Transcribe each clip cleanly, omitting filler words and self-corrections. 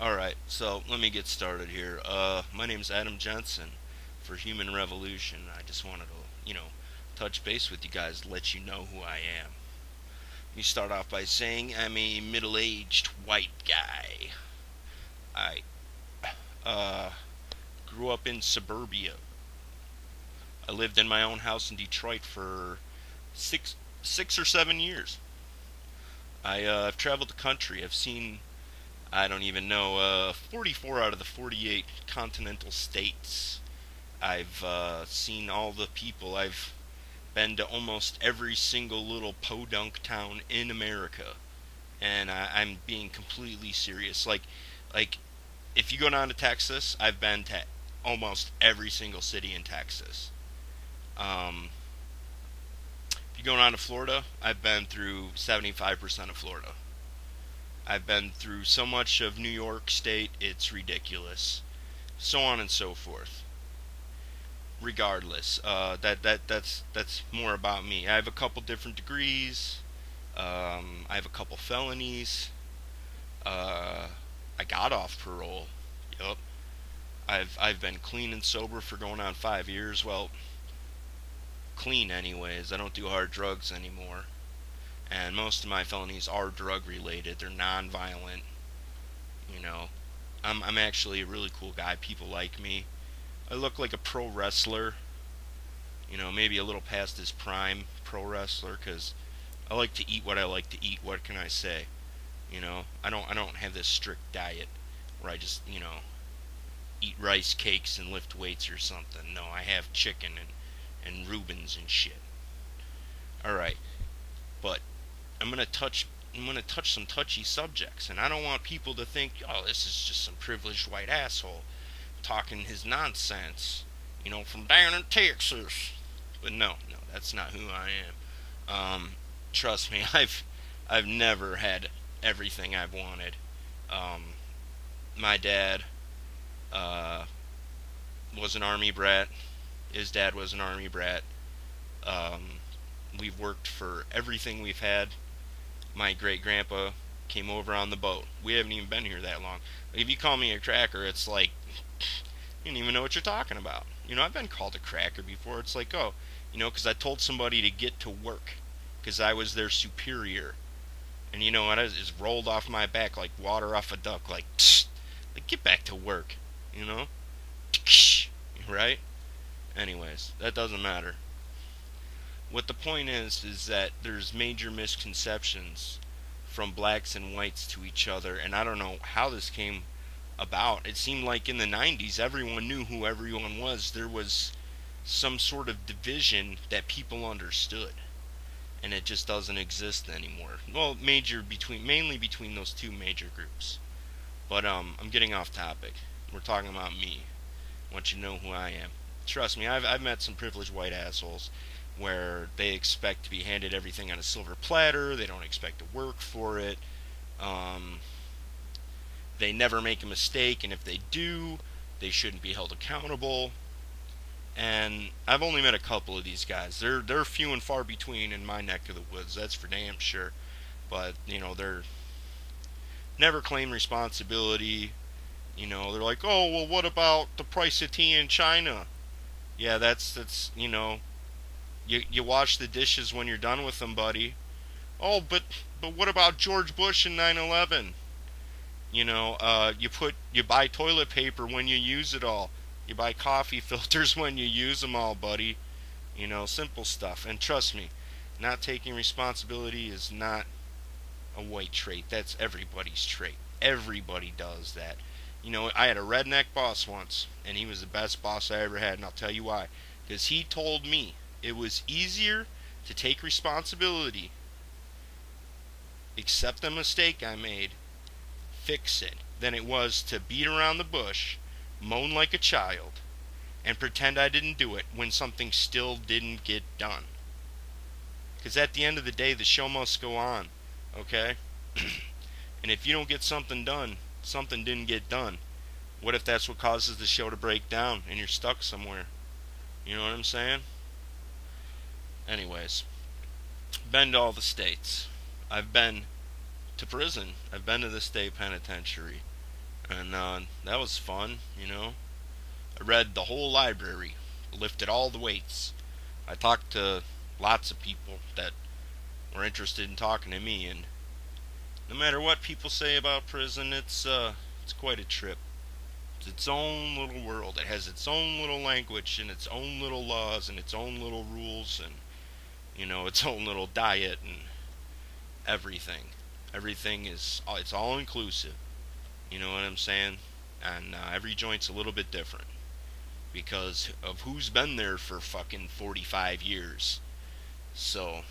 Alright, so let me get started here. My name's Adam Jensen for Human Revolution. I just wanted to, touch base with you guys, let you know who I am. Let me start off by saying I'm a middle-aged white guy. I, uh, grew up in suburbia. I lived in my own house in Detroit for six or 7 years. I've traveled the country. I've seen I don't even know, 44 out of the 48 continental states. I've seen all the people. I've been to almost every single little podunk town in America, and I'm being completely serious. Like if you go down to Texas, I've been to almost every single city in Texas. Um, if you go down to Florida, I've been through 75% of Florida. I've been through so much of New York State, it's ridiculous. So on and so forth. Regardless, that's more about me. I have a couple different degrees. I have a couple felonies. Uh, I got off parole. Yup. I've been clean and sober for going on 5 years. Well, clean anyways. I don't do hard drugs anymore. And most of my felonies are drug related. They're non-violent. You know, I'm actually a really cool guy. People like me. I look like a pro wrestler. Maybe a little past his prime pro wrestler, because I like to eat what I like to eat. What can I say? I don't have this strict diet where I just eat rice cakes and lift weights or something. No, I have chicken and Reubens and shit. All right, but I'm gonna touch some touchy subjects, and I don't want people to think, oh, this is just some privileged white asshole talking his nonsense, from down in Texas. But no, that's not who I am. Trust me, I've never had everything I've wanted. Um, my dad uh, was an army brat. His dad was an army brat. Um, we've worked for everything we've had. My great grandpa came over on the boat. We haven't even been here that long. If you call me a cracker, it's like you don't even know what you're talking about. I've been called a cracker before. It's like, oh, because I told somebody to get to work because I was their superior. And you know what? I just rolled off my back like water off a duck. Like get back to work. You know? Right? Anyways, that doesn't matter. What the point is that there's major misconceptions from blacks and whites to each other, and I don't know how this came about. It seemed like in the 90s everyone knew who everyone was. There was some sort of division that people understood, and it just doesn't exist anymore. Well, mainly between those two major groups. But I'm getting off topic. We're talking about me. I want you to know who I am. Trust me, I've met some privileged white assholes where they expect to be handed everything on a silver platter. They don't expect to work for it. Um, they never make a mistake, and if they do, they shouldn't be held accountable. And I've only met a couple of these guys. They're few and far between in my neck of the woods. That's for damn sure. But they're never claim responsibility. They're like, oh well, what about the price of tea in China? Yeah, that's you wash the dishes when you're done with them, buddy. Oh, but what about George Bush in 9/11? You buy toilet paper when you use it all. You buy coffee filters when you use them all, buddy. Simple stuff. And trust me, not taking responsibility is not a white trait. That's everybody's trait. Everybody does that. I had a redneck boss once, and he was the best boss I ever had, and I'll tell you why. Because he told me it was easier to take responsibility, accept the mistake I made, fix it, than it was to beat around the bush, moan like a child, and pretend I didn't do it when something still didn't get done. Because at the end of the day, the show must go on, okay? And if you don't get something done, something didn't get done. What if that's what causes the show to break down and you're stuck somewhere? You know what I'm saying? Anyways, been to all the states. I've been to prison. I've been to the state penitentiary. And that was fun, you know. I read the whole library, lifted all the weights. I talked to lots of people that were interested in talking to me, and no matter what people say about prison, it's quite a trip. It's its own little world. It has its own little language and its own little laws and its own little rules and its own little diet and everything. Everything is it's all inclusive. You know what I'm saying? And every joint's a little bit different because of who's been there for fucking 45 years. So,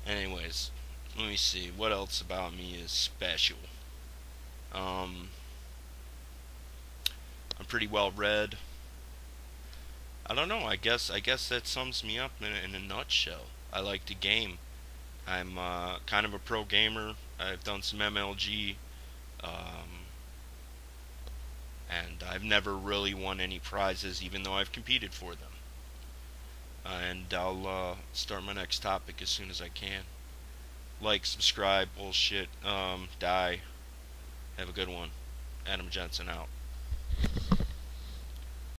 anyways, let me see what else about me is special. Um, I'm pretty well read. I don't know. I guess that sums me up in a nutshell. I like to game. I'm kind of a pro gamer. I've done some MLG, um, and I've never really won any prizes, even though I've competed for them. And I'll start my next topic as soon as I can. Like, subscribe, bullshit, die. Have a good one. Adam Jensen out.